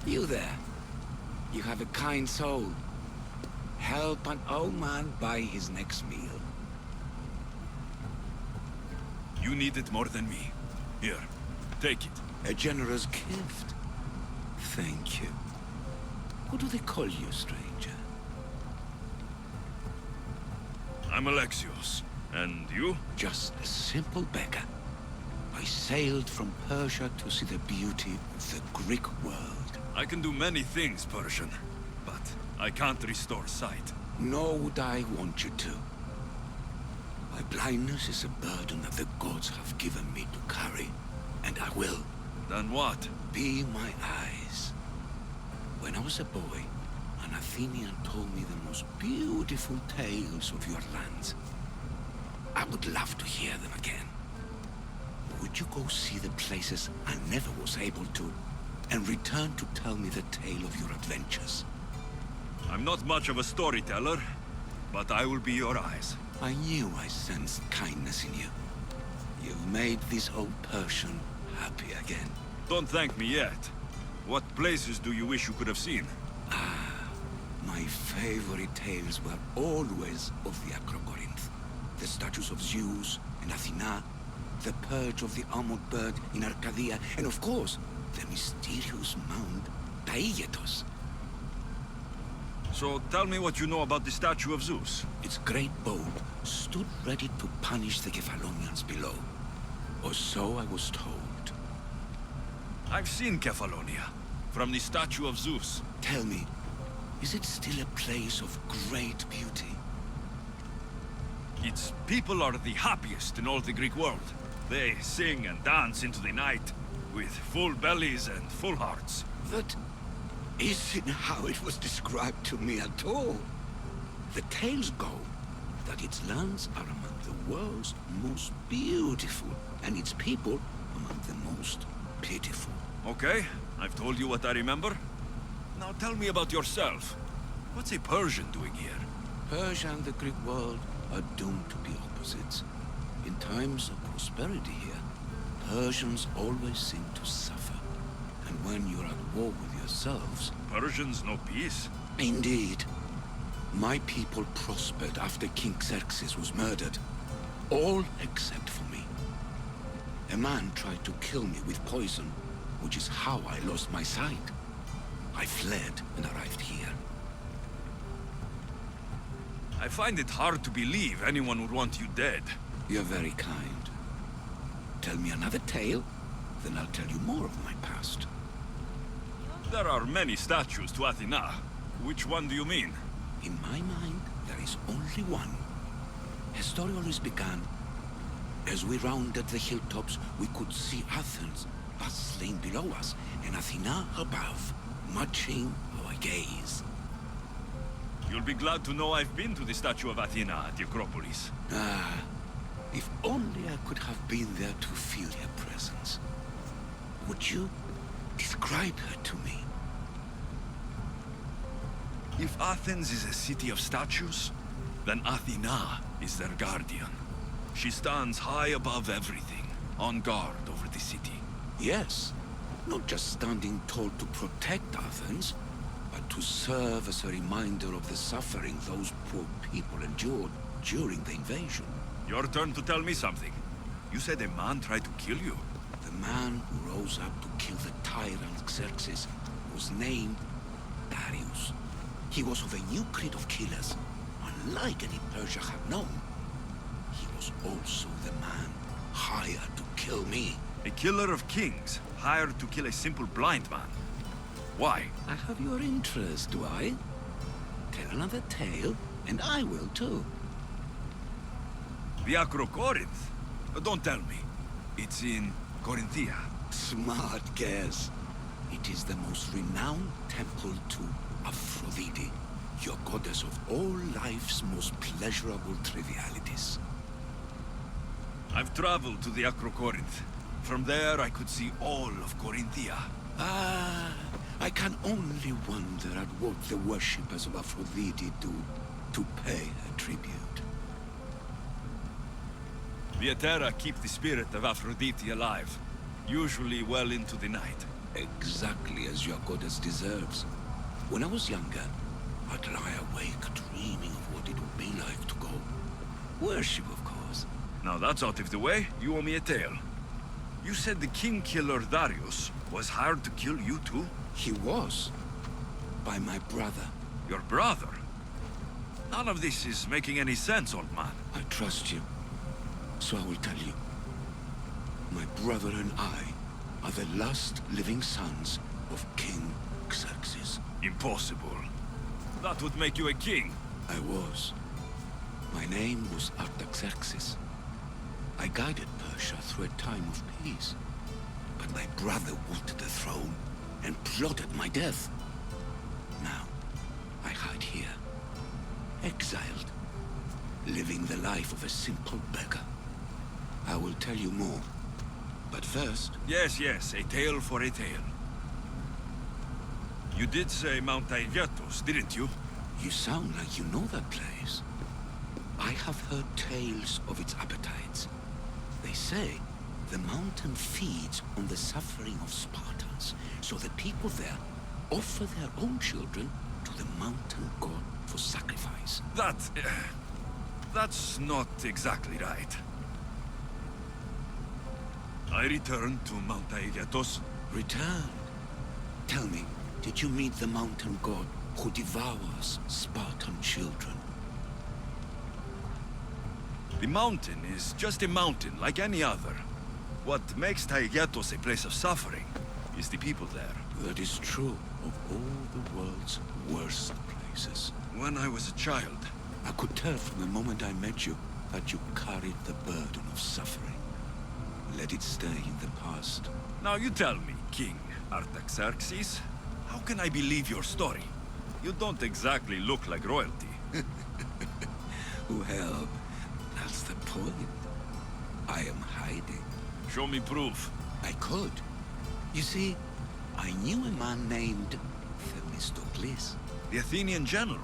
You there. You have a kind soul. Help an old man buy his next meal. You need it more than me. Here, take it. A generous gift. Thank you. What do they call you, stranger? I'm Alexios. And you? Just a simple beggar. I sailed from Persia to see the beauty of the Greek world. I can do many things, Persian, but I can't restore sight. Nor would I want you to. My blindness is a burden that the gods have given me to carry, and I will. Then what? Be my eyes. When I was a boy, an Athenian told me the most beautiful tales of your lands. I would love to hear them again. Would you go see the places I never was able to, and return to tell me the tale of your adventures? I'm not much of a storyteller, but I will be your eyes. I knew I sensed kindness in you. You've made this old Persian happy again. Don't thank me yet. What places do you wish you could have seen? My favorite tales were always of the Acrocorinth. The statues of Zeus and Athena, the perch of the armored bird in Arcadia, and of course, the mysterious mound Taigetos. So tell me what you know about the statue of Zeus. Its great bow stood ready to punish the Kephalonians below. Or so I was told. I've seen Kephallonia, from the statue of Zeus. Tell me, is it still a place of great beauty? Its people are the happiest in all the Greek world. They sing and dance into the night, with full bellies and full hearts. That isn't how it was described to me at all. The tales go that its lands are among the world's most beautiful, and its people among the most pitiful. Okay, I've told you what I remember. Now tell me about yourself. What's a Persian doing here? Persia and the Greek world are doomed to be opposites. In times of prosperity here, Persians always seem to suffer. And when you're at war with yourselves... Persians know peace? Indeed. My people prospered after King Xerxes was murdered. All except for me. A man tried to kill me with poison, which is how I lost my sight. I fled and arrived here. I find it hard to believe anyone would want you dead. You're very kind. Tell me another tale, then I'll tell you more of my past. There are many statues to Athena. Which one do you mean? In my mind, there is only one. Her story always began. As we rounded the hilltops, we could see Athens bustling below us, and Athena above, matching our gaze. You'll be glad to know I've been to the statue of Athena at the Acropolis. If only I could have been there to feel her presence. Would you describe her to me? If Athens is a city of statues, then Athena is their guardian. She stands high above everything, on guard over the city. Yes, not just standing tall to protect Athens, but to serve as a reminder of the suffering those poor people endured during the invasion. Your turn to tell me something. You said a man tried to kill you. The man who rose up to kill the tyrant Xerxes was named Darius. He was of a new creed of killers, unlike any Persia had known. He was also the man hired to kill me. A killer of kings, hired to kill a simple blind man. Why? I have your interest, do I? Tell another tale, and I will too. The Acrocorinth? Don't tell me. It's in Corinthia. Smart guess. It is the most renowned temple to Aphrodite, your goddess of all life's most pleasurable trivialities. I've traveled to the Acrocorinth. From there, I could see all of Corinthia. I can only wonder at what the worshippers of Aphrodite do to pay her tribute. The Etera keep the spirit of Aphrodite alive, usually well into the night. Exactly as your goddess deserves. When I was younger, I'd lie awake dreaming of what it would be like to go. Worship, of course. Now that's out of the way, you owe me a tale. You said the king killer Darius was hired to kill you too? He was. By my brother. Your brother? None of this is making any sense, old man. I trust you. So I will tell you. My brother and I are the last living sons of King Xerxes. Impossible. That would make you a king. I was. My name was Artaxerxes. I guided Persia through a time of peace. But my brother wanted the throne and plotted my death. Now, I hide here, exiled, living the life of a simple beggar. I will tell you more, but first... Yes, a tale for a tale. You did say Mount Aigetos, didn't you? You sound like you know that place. I have heard tales of its appetites. They say the mountain feeds on the suffering of Spartans, so the people there offer their own children to the mountain god for sacrifice. That's not exactly right. I returned to Mount Aigetos. Returned? Tell me, did you meet the mountain god who devours Spartan children? The mountain is just a mountain like any other. What makes Taigetos a place of suffering is the people there. That is true of all the world's worst places. When I was a child, I could tell from the moment I met you that you carried the burden of suffering. Let it stay in the past. Now you tell me, King Artaxerxes, how can I believe your story? You don't exactly look like royalty. Well, that's the point. I am hiding. Show me proof. I could. You see, I knew a man named Themistocles. The Athenian general.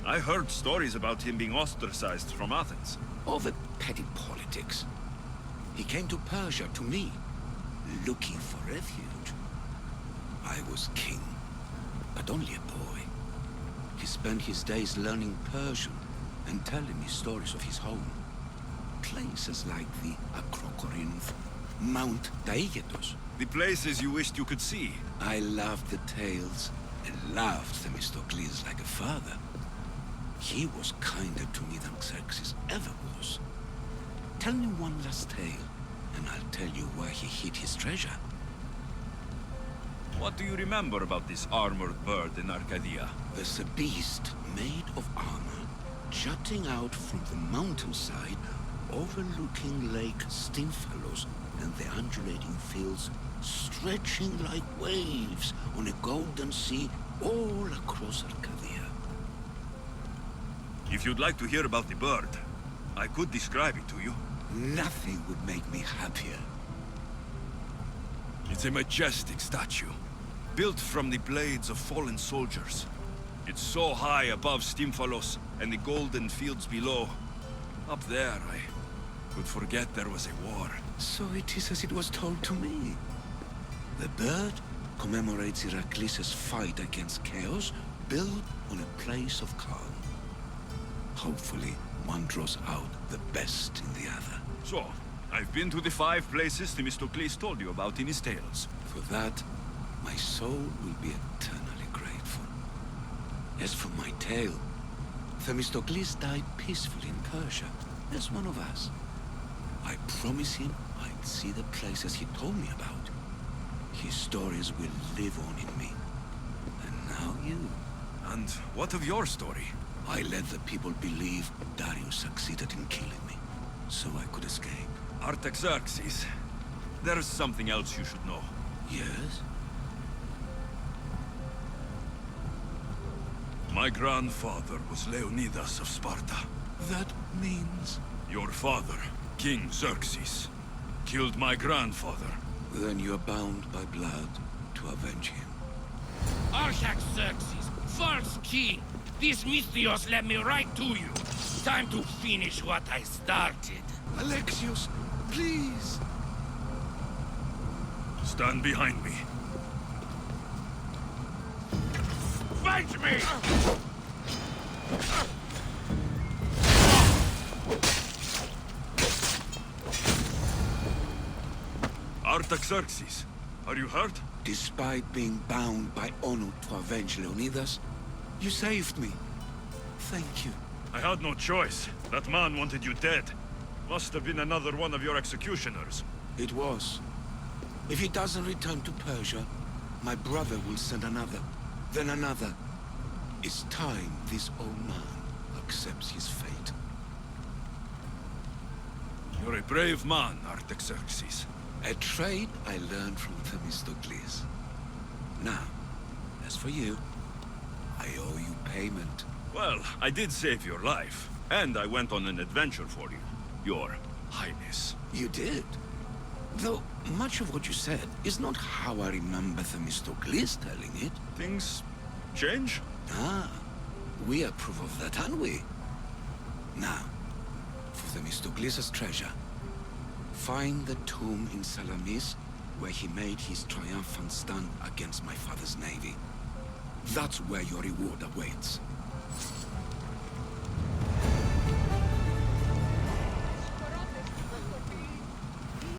I heard stories about him being ostracized from Athens. Over petty politics. He came to Persia to me, looking for refuge. I was king, but only a boy. He spent his days learning Persian and telling me stories of his home. Places like the Acrocorinth, Mount Taigetos. The places you wished you could see. I loved the tales and loved Themistocles like a father. He was kinder to me than Xerxes ever was. Tell me one last tale, and I'll tell you where he hid his treasure. What do you remember about this armored bird in Arcadia? There's a beast made of armor, jutting out from the mountainside, overlooking Lake Stymphalos and the undulating fields, stretching like waves on a golden sea all across Arcadia. If you'd like to hear about the bird, I could describe it to you. Nothing would make me happier. It's a majestic statue, built from the blades of fallen soldiers. It's so high above Stymphalos and the golden fields below. Up there, I could forget there was a war. So it is as it was told to me. The bird commemorates Heracles' fight against chaos, built on a place of calm. Hopefully, one draws out the best in the other. So, I've been to the 5 places Themistocles told you about in his tales. For that, my soul will be eternally grateful. As for my tale, Themistocles died peacefully in Persia, as one of us. I promise him I'd see the places he told me about. His stories will live on in me. And now you. And what of your story? I let the people believe Darius succeeded in killing me, so I could escape. Artaxerxes, there's something else you should know. Yes? My grandfather was Leonidas of Sparta. That means... Your father, King Xerxes, killed my grandfather. Then you're bound by blood to avenge him. Artaxerxes, false king! These Misthios led me right to you. Time to finish what I started. Alexios, please! Stand behind me. Oblige me! Artaxerxes, are you hurt? Despite being bound by honor to avenge Leonidas, you saved me. Thank you. I had no choice. That man wanted you dead. Must have been another one of your executioners. It was. If he doesn't return to Persia, my brother will send another, then another. It's time this old man accepts his fate. You're a brave man, Artaxerxes. A trait I learned from Themistocles. Now, as for you, I owe you payment. Well, I did save your life, and I went on an adventure for you, Your Highness. You did. Though much of what you said is not how I remember Themistocles telling it. Things change? Ah, we approve of that, aren't we? Now, for Themistocles' treasure, find the tomb in Salamis where he made his triumphant stand against my father's navy. That's where your reward awaits.